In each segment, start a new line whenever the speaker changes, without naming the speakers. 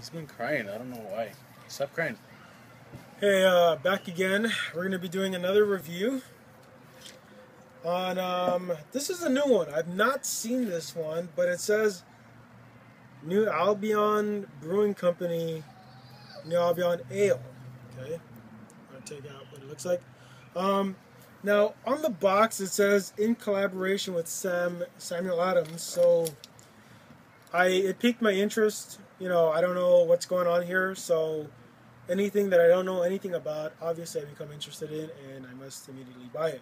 He's been crying. I don't know why. Stop crying.
Hey, back again. We're going to be doing another review on, this is a new one. I've not seen this one, but it says New Albion Brewing Company, New Albion Ale. Okay, I'll take out what it looks like. Now, on the box it says in collaboration with Samuel Adams, so it piqued my interest. You know, I don't know what's going on here, so anything that I don't know anything about, obviously I become interested in, and I must immediately buy it.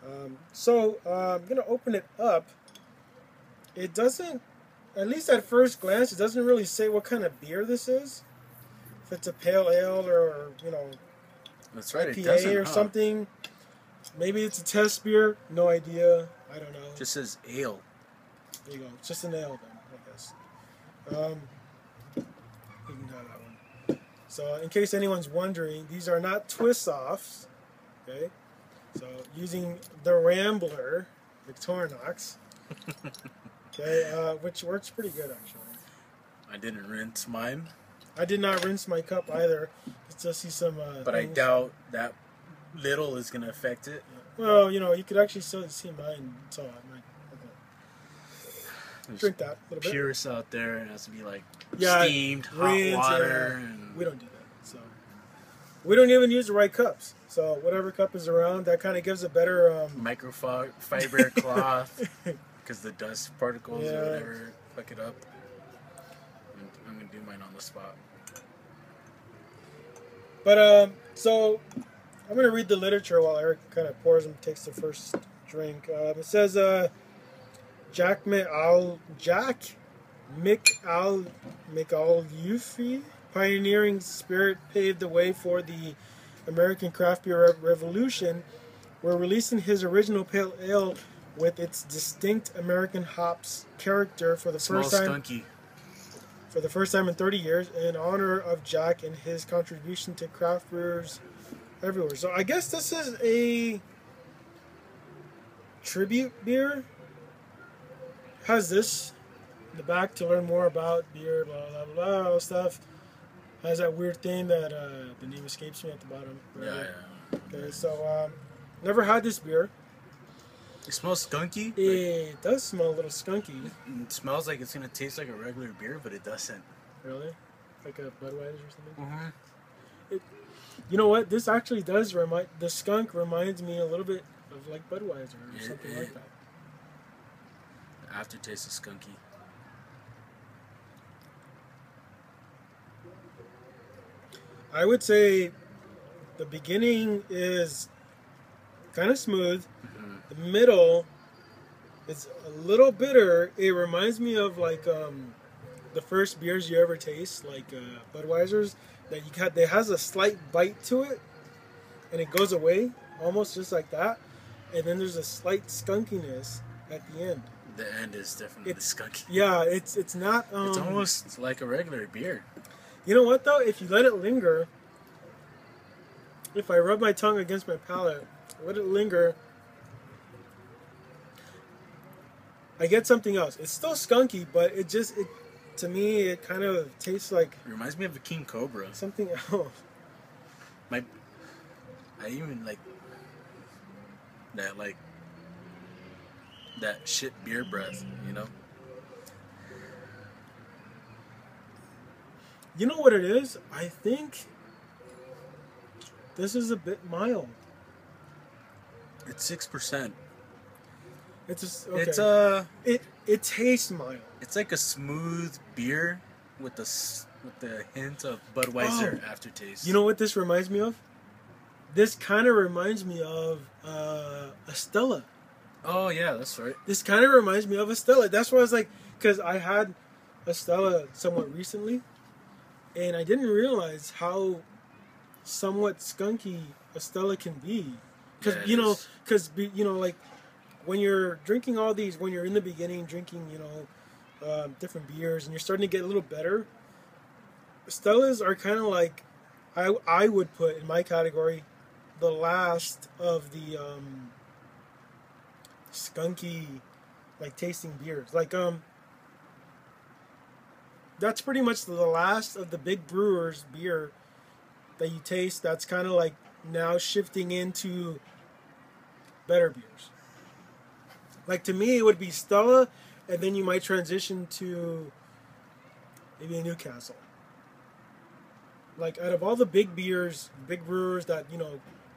I'm going to open it up. It doesn't, at least at first glance, it doesn't really say what kind of beer this is. If it's a pale ale or, you know,
that's right,
IPA or something. Maybe it's a test beer. No idea. I don't know.
It just says ale.
There you go. It's just an ale then, I guess. You can have that one. So, in case anyone's wondering, these are not twist-offs. Okay? So, using the Rambler Victorinox. Okay, which works pretty good, actually.
I didn't rinse mine.
I did not rinse my cup either. Just see some.
But things. I doubt that little is going to affect it.
Yeah. Well, you know, you could actually still see mine. So I might drink that a little bit.
Purists out there, it has to be like steamed,
rinse,
hot water.
Yeah.
And
we don't do that. So we don't even use the right cups. So whatever cup is around, that kind of gives a better
microfiber cloth, because the dust particles or whatever fuck it up. I'm gonna do mine on the spot. But
so I'm gonna read the literature while Eric kind of pours and takes the first drink. It says Jack McAuliffe pioneering spirit paved the way for the American craft beer revolution. We're releasing his original pale ale with its distinct American hops character for the first time.
Skunky.
For the first time in 30 years, in honor of Jack and his contribution to craft brewers everywhere. So I guess this is a tribute beer. Has this in the back to learn more about beer, blah blah blah stuff. Has that weird thing that the name escapes me at the bottom.
Yeah.
Okay, so never had this beer.
It smells skunky.
It does smell a little skunky.
It smells like it's gonna taste like a regular beer, but it doesn't.
Really? Like a Budweiser or something?
Mm-hmm.
You know what? This actually does remind... The skunk reminds me a little bit of like Budweiser or something like that.
The aftertaste is skunky.
I would say the beginning is kind of smooth. The middle is a little bitter. It reminds me of like the first beers you ever taste, like Budweiser's. That you got, it has a slight bite to it, and it goes away almost just like that. And then there's a slight skunkiness at the end.
The end is definitely skunky.
Yeah, it's not.
It's almost like a regular beer.
You know what though? If you let it linger, if I rub my tongue against my palate, let it linger, I get something else. It's still skunky, but to me, it kind of tastes like...
It reminds me of a King Cobra.
Something else.
I even like that shit beer breath, you know?
You know what it is? I think this is a bit mild.
It's 6%.
It tastes mild.
It's like a smooth beer with the hint of Budweiser aftertaste.
You know what this reminds me of? This kind of reminds me of a Stella.
Oh yeah, that's right.
This kind of reminds me of a Stella. That's why I was like, because I had a Stella somewhat recently, and I didn't realize how somewhat skunky a Stella can be. Because you know, like when you're drinking all these, when you're in the beginning drinking, you know, different beers, and you're starting to get a little better, Stellas are kind of like, I would put in my category, the last of the skunky, like tasting beers. Like that's pretty much the last of the big brewers beer that you taste. That's kind of like now shifting into better beers. Like to me, it would be Stella, and then you might transition to maybe a Newcastle. Like out of all the big beers, big brewers that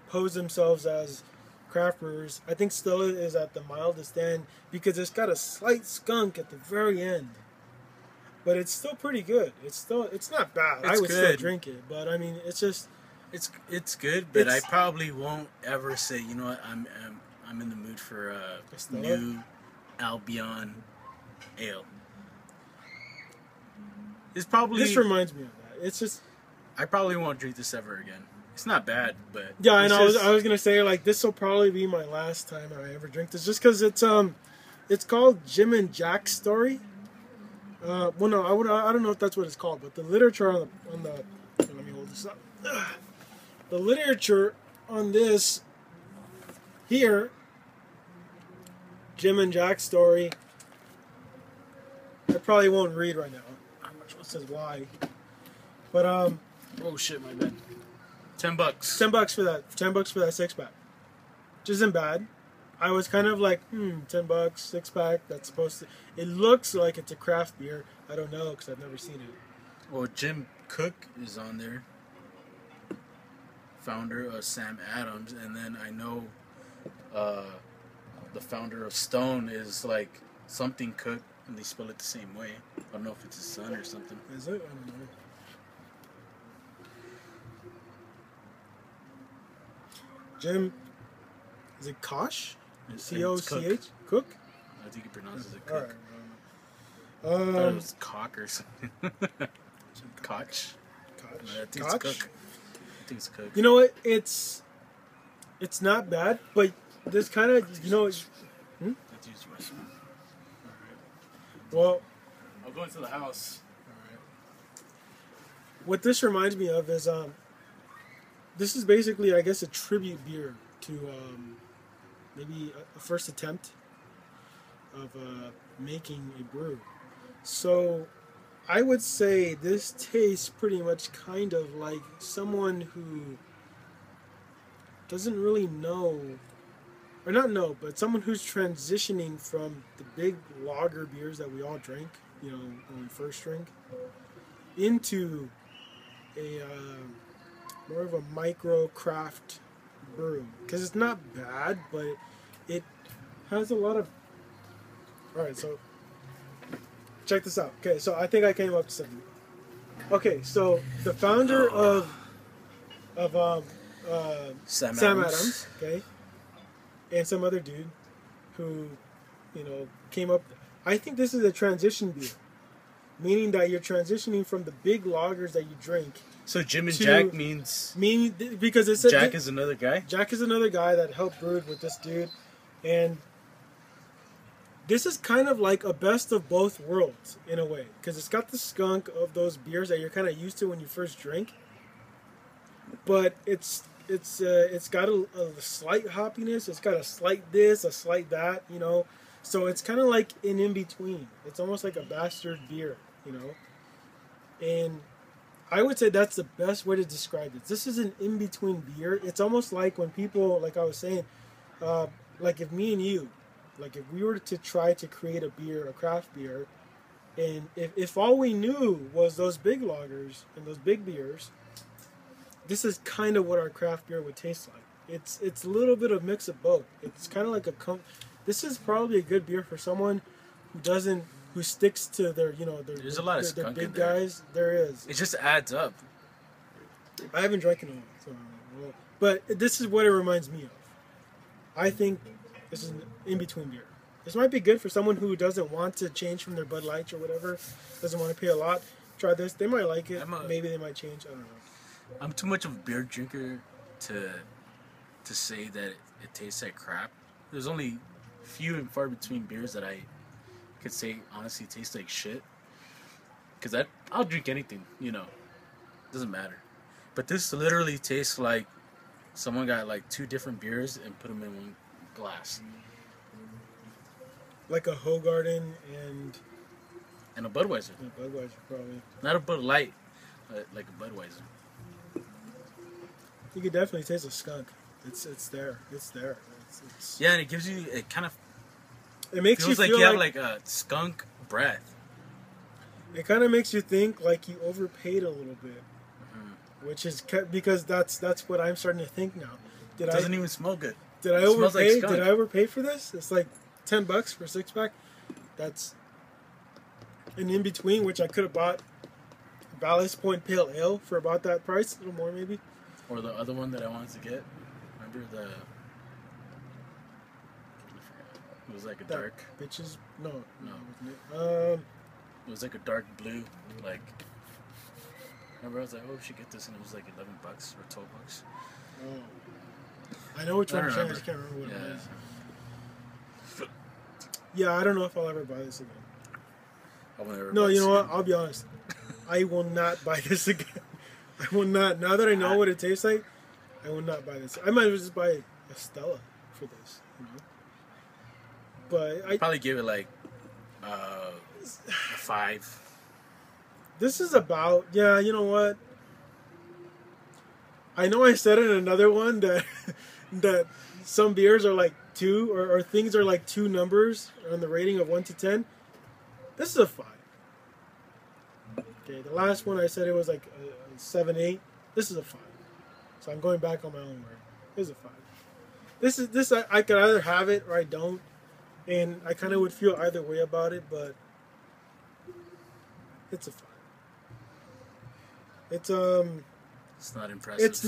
pose themselves as craft brewers, I think Stella is at the mildest end because it's got a slight skunk at the very end, but it's still pretty good. It's not bad. I would still drink it, but I mean, it's just
it's good. But I probably won't ever say, you know what, I'm in the mood for a new Albion Ale. It's probably
this reminds me of that. It's just
I probably won't drink this ever again. It's not bad, but
yeah, I know. I was gonna say like this will probably be my last time I ever drink this, just because it's called Jim and Jack's Story. Well, no, I don't know if that's what it's called, but the literature on the let me hold this up. The literature on this here, Jim and Jack's Story. I probably won't read right now. It says why, but
oh shit, my bad. $10.
$10 for that. $10 for that 6-pack, which isn't bad. I was kind of like, $10, 6-pack. That's supposed to. It looks like it's a craft beer. I don't know because I've never seen it.
Well, Jim Cook is on there, founder of Sam Adams, and then I know the founder of Stone is like something Cook, and they spell it the same way. I don't know if it's his son or something.
Is it? I don't know. Jim, is it Koch? C-O-C-H? Cook?
I think he pronounces it Cook.
All right.
I thought it was Cock or something. Koch?
Koch?
I think it's Cook. I think it's Cook.
You know what? It's not bad, but this kind of,
Let's use your restroom.
Well,
I'll go into the house.
What this reminds me of is this is basically, I guess, a tribute beer to maybe a first attempt of making a brew. So I would say this tastes pretty much kind of like someone who doesn't really know, or not know, but someone who's transitioning from the big lager beers that we all drink, when we first drink, into a more of a micro craft brew, because it's not bad, but it has a lot of. All right, so check this out. Okay, so I think I came up to something. Okay, so the founder of Sam Adams, okay, and some other dude who, came up. I think this is a transition beer, meaning that you're transitioning from the big lagers that you drink.
So Jim and Jack means
because it said
Jack is another guy.
Jack is another guy that helped brew with this dude, and this is kind of like a best of both worlds in a way, because it's got the skunk of those beers that you're kind of used to when you first drink, but it's got a slight hoppiness. It's got a slight this, a slight that, So it's kind of like an in between. It's almost like a bastard beer, And I would say that's the best way to describe it. This is an in between beer. It's almost like when people, like I was saying, like if me and you, like if we were to try to create a beer, a craft beer, and if all we knew was those big lagers and those big beers, this is kind of what our craft beer would taste like. It's a little bit of mix of both. It's kind of like this is probably a good beer for someone who sticks to their,
There's a lot of skunk
big
in there.
guys. There is.
It just adds up.
I haven't drank it in a while, but this is what it reminds me of. I think this is an in-between beer. This might be good for someone who doesn't want to change from their Bud Lights or whatever, doesn't want to pay a lot. Try this. They might like it. Maybe they might change. I don't know.
I'm too much of a beer drinker to say that it tastes like crap. There's only few and far between beers that I could say honestly taste like shit. Because I'll drink anything, doesn't matter. But this literally tastes like someone got like two different beers and put them in one glass.
Like a Hoegaarden and
And a Budweiser.
Yeah, Budweiser probably.
Not a Bud Light, but like a Budweiser.
You could definitely taste a skunk. It's there. It's there. It's
Yeah, and it gives you, it kind of
it makes
feels
you
like
feel
you have like a skunk breath.
It kind of makes you think like you overpaid a little bit, which is because that's what I'm starting to think now.
It doesn't even smell good.
Did I overpay? Did I overpay for this? It's like $10 for a 6-pack. That's an in between, which I could have bought Ballast Point Pale Ale for about that price, a little more maybe.
Or the other one that I wanted to get. Remember the? It was like a dark.
Bitches. No.
It was like a dark blue, like. Remember, I was like, "Oh, we should get this," and it was like $11 or $12.
Oh. I know which one you're saying. I just can't remember what it is. Yeah, I don't know if I'll ever buy this again. No, you know what? I'll be honest. I will not buy this again. I will not. Now that I know what it tastes like, I will not buy this. I might just buy a Stella for this, you know. But I
probably give it like a 5.
This is about, yeah, you know what? I know I said in another one that that some beers are like 2 or things are like 2 numbers on the rating of 1 to 10. This is a 5. Okay, the last one I said it was like a 7, 8. This is a 5. So I'm going back on my own word. This is a 5. This I could either have it or I don't, and I kind of would feel either way about it, but it's a 5. It's
not impressive.
It's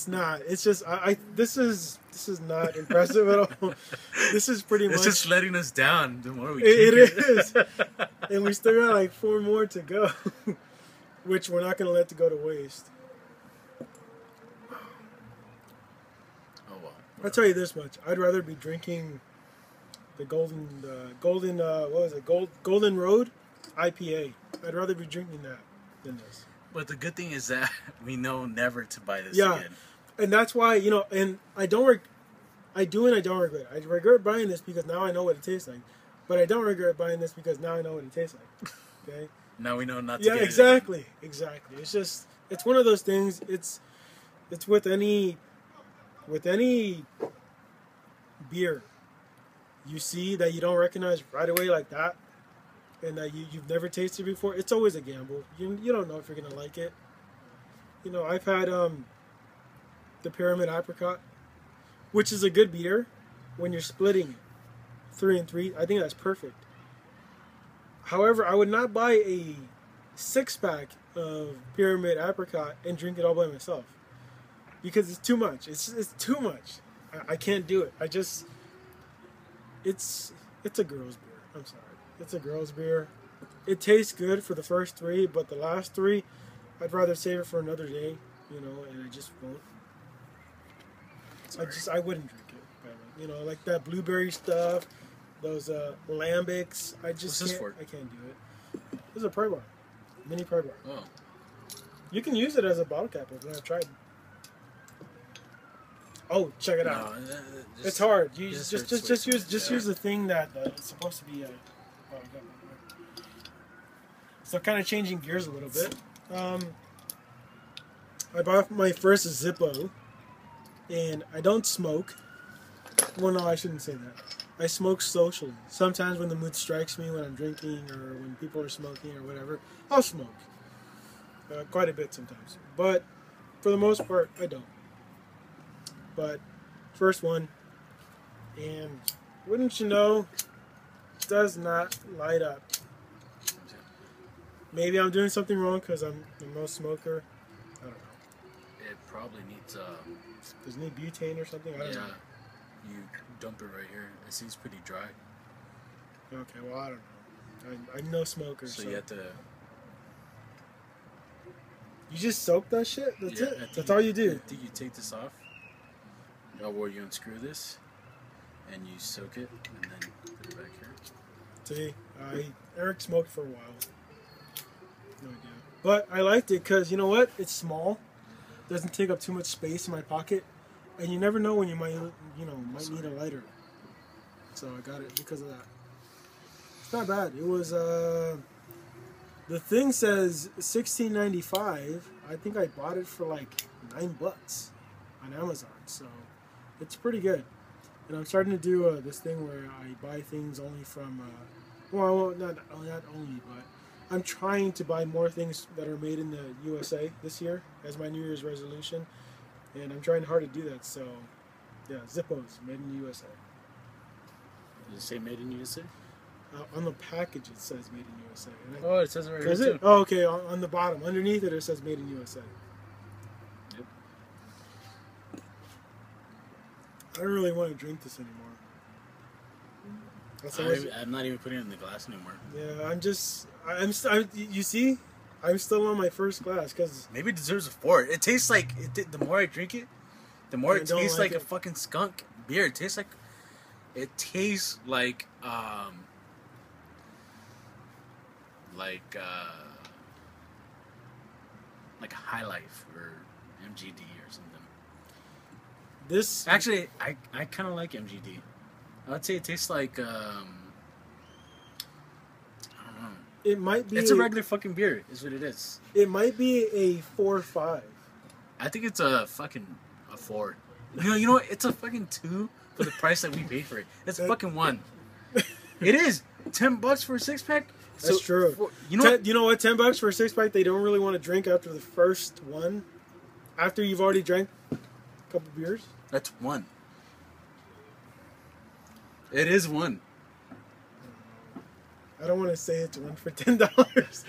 not. It's just this is not impressive at all. This is pretty much.
It's just letting us down the more we.
It is, and we still got like 4 more to go, which we're not going to let to go to waste.
Oh well.
I'll tell you this much: I'd rather be drinking the golden what was it? Golden Road IPA. I'd rather be drinking that than this.
But the good thing is that we know never to buy this again.
And that's why, you know, and I do and I don't regret it. I regret buying this because now I know what it tastes like. But I don't regret buying this because now I know what it tastes like. Okay?
Now we know not to get it.
Exactly. It's just, it's one of those things, it's with any beer you see that you don't recognize right away like that, and that you've never tasted before, it's always a gamble. You don't know if you're going to like it. You know, I've had the Pyramid Apricot, which is a good beer when you're splitting 3 and 3. I think that's perfect. However, I would not buy a 6-pack of Pyramid Apricot and drink it all by myself, because it's too much. It's too much. I can't do it. It's a girl's beer. I'm sorry. It's a girl's beer. It tastes good for the first 3, but the last 3, I'd rather save it for another day, you know, and I just won't. I wouldn't drink it. You know, like that blueberry stuff, those lambics.
What's this for?
I can't do it. This is a pry bar, mini pry bar.
Oh.
You can use it as a bottle cap if I've tried. Oh, check it out.
No,
it's hard. You just use the thing that it's supposed to be. So kind of changing gears a little bit. I bought my first Zippo, and I don't smoke. Well, no, I shouldn't say that. I smoke socially. Sometimes when the mood strikes me, when I'm drinking or when people are smoking or whatever, I'll smoke. Quite a bit sometimes. But for the most part, I don't. But first one, and wouldn't you know, does not light up. Maybe I'm doing something wrong because I'm no smoker. I don't know.
It probably needs
does it need butane or something? I don't know.
You dump it right here. It seems pretty dry.
Okay, well I don't know. I'm no smoker.
So you have to.
You just soak that shit. That's it. That's all you do.
I think you take this off. Or you unscrew this, and you soak it, and then put it back here.
See, Eric smoked for a while. No idea. But I liked it because, you know what? It's small. Doesn't take up too much space in my pocket. And you never know when you might need a lighter. So I got it because of that. It's not bad. It was The thing says $16.95. I think I bought it for like $9 on Amazon, so it's pretty good. And I'm starting to do this thing where I buy things only from, well, not only, but I'm trying to buy more things that are made in the USA this year as my New Year's resolution, and I'm trying hard to do that. So, yeah, Zippos, made in the USA.
Does it say made in USA?
On the package it says made in USA.
Oh, it says it right here
too. Oh, okay. On the bottom, underneath it says made in USA.
Yep.
I don't really want to drink this anymore.
I'm not even putting it in the glass anymore.
Yeah, you see, I'm still on my first glass because
maybe it deserves a 4. It tastes like the more I drink it, the more it tastes like a fucking skunk beer. It tastes like like High Life or MGD or something.
This
actually, I kind of like MGD. I'd say it tastes like I don't know.
It might be.
It's a regular fucking beer. Is what it is.
It might be a 4 or 5.
I think it's a 4. You know what? It's a fucking 2 for the price that we paid for it. It's a fucking 1. It is $10 for a 6-pack.
That's true. You know what? $10 for a 6-pack. They don't really want to drink after the first one. After you've already drank a couple beers.
That's 1. It is 1.
I don't want to say it's 1 for $10.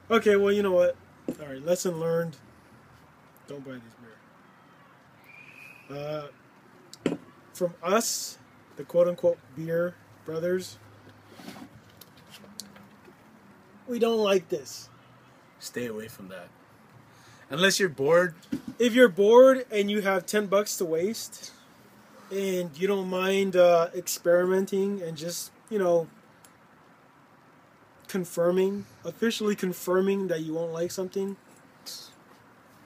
Okay, well, you know what? All right, lesson learned. Don't buy this beer. From us, the quote-unquote beer brothers, we don't like this.
Stay away from that. Unless you're bored.
If you're bored and you have $10 to waste, and you don't mind experimenting and just, officially confirming that you won't like something,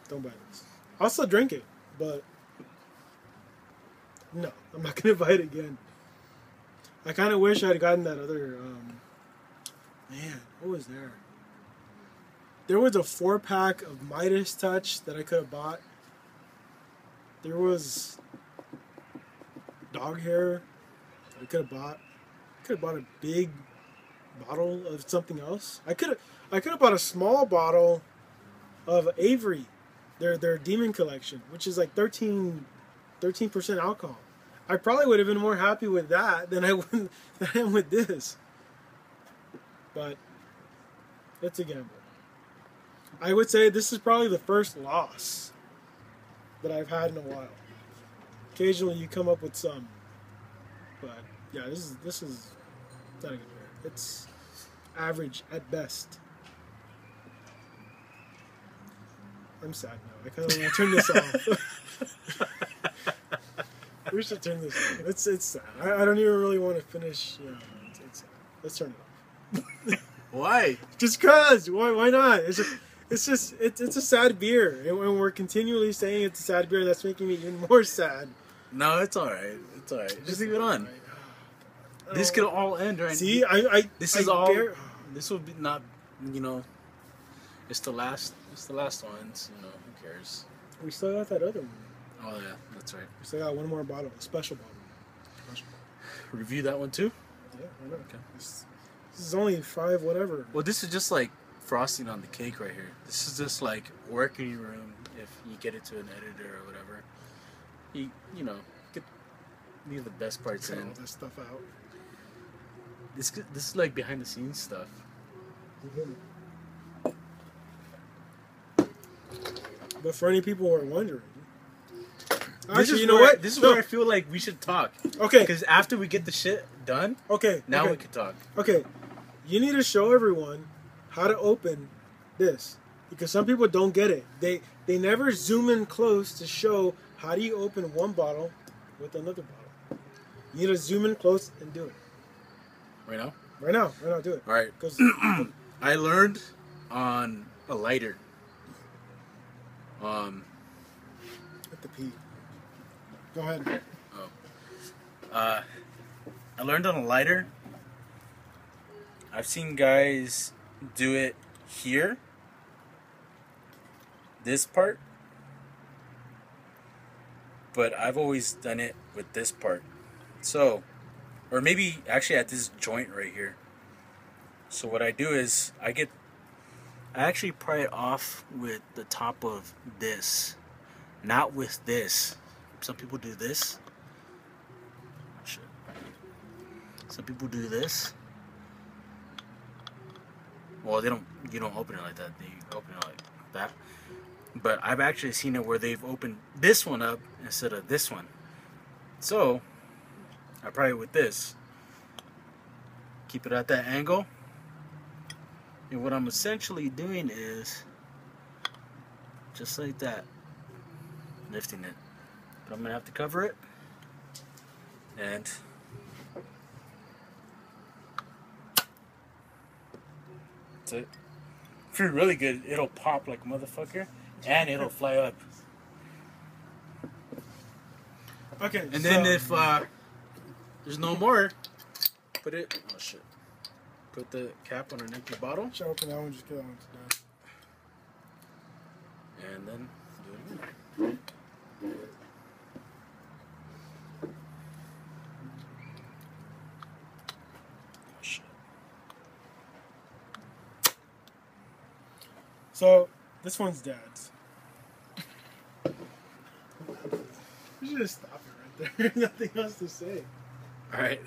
don't buy this. I'll still drink it, but no, I'm not going to buy it again. I kind of wish I had gotten that other, man, what was there? There was a 4-pack of Midas Touch that I could have bought. There was dog hair that I could have bought. I could have bought a big bottle of something else. I could have bought a small bottle of Avery, their Demon Collection, which is like 13% alcohol. I probably would have been more happy with that than I am with this. But it's a gamble. I would say this is probably the first loss that I've had in a while. Occasionally you come up with some, but yeah, this is not a good beer. It's average at best. I'm sad now. I kind of want to turn this off. We should turn this off. It's sad. I don't even really want to finish. Yeah, it's sad. Let's turn it off.
Why?
Just cause. Why not? It's a sad beer, and when we're continually saying it's a sad beer, that's making me even more sad.
No, it's all right. It's all right. Just leave it on. This could all end right.
See,
This will be not. It's the last. It's the last ones. Who cares? We
still got that other one.
Oh yeah, that's right.
We still got one more bottle, a special bottle.
Review that one too.
Yeah, why not? Okay. This is only 5 whatever.
Well, this is just like frosting on the cake right here. This is just like work in your room if you get it to an editor or whatever. You get leave the best parts in.
All this stuff out.
This is like behind the scenes stuff.
But for any people who are wondering,
actually, you know what? This is where I feel like we should talk.
Okay.
Because after we get the shit done, we can talk.
Okay. You need to show everyone how to open this, because some people don't get it. They never zoom in close to show how do you open one bottle with another bottle. You need to zoom in close and do it.
Right now?
Right now, do it.
All right. Because I learned on a lighter.
At the P. Go ahead.
Oh. I learned on a lighter. I've seen guys do it here, this part, but I've always done it with this part. So, or maybe actually at this joint right here. So what I do is I actually pry it off with the top of this, not with this. Some people do this. Shit. Some people do this. Well, you don't open it like that. They open it like that. But I've actually seen it where they've opened this one up instead of this one. So I pry it with this. Keep it at that angle. And what I'm essentially doing is just like that, lifting it. But I'm gonna have to cover it, and that's it. If you're really good, it'll pop like a motherfucker, and it'll fly up.
Okay.
And then if there's no more, put it. Oh shit. Put the cap on an empty bottle.
Should I open that one? Just get that one today.
And then do it again. Oh shit.
So this one's dad's. We should just stop it right there. Nothing else to say.
All right.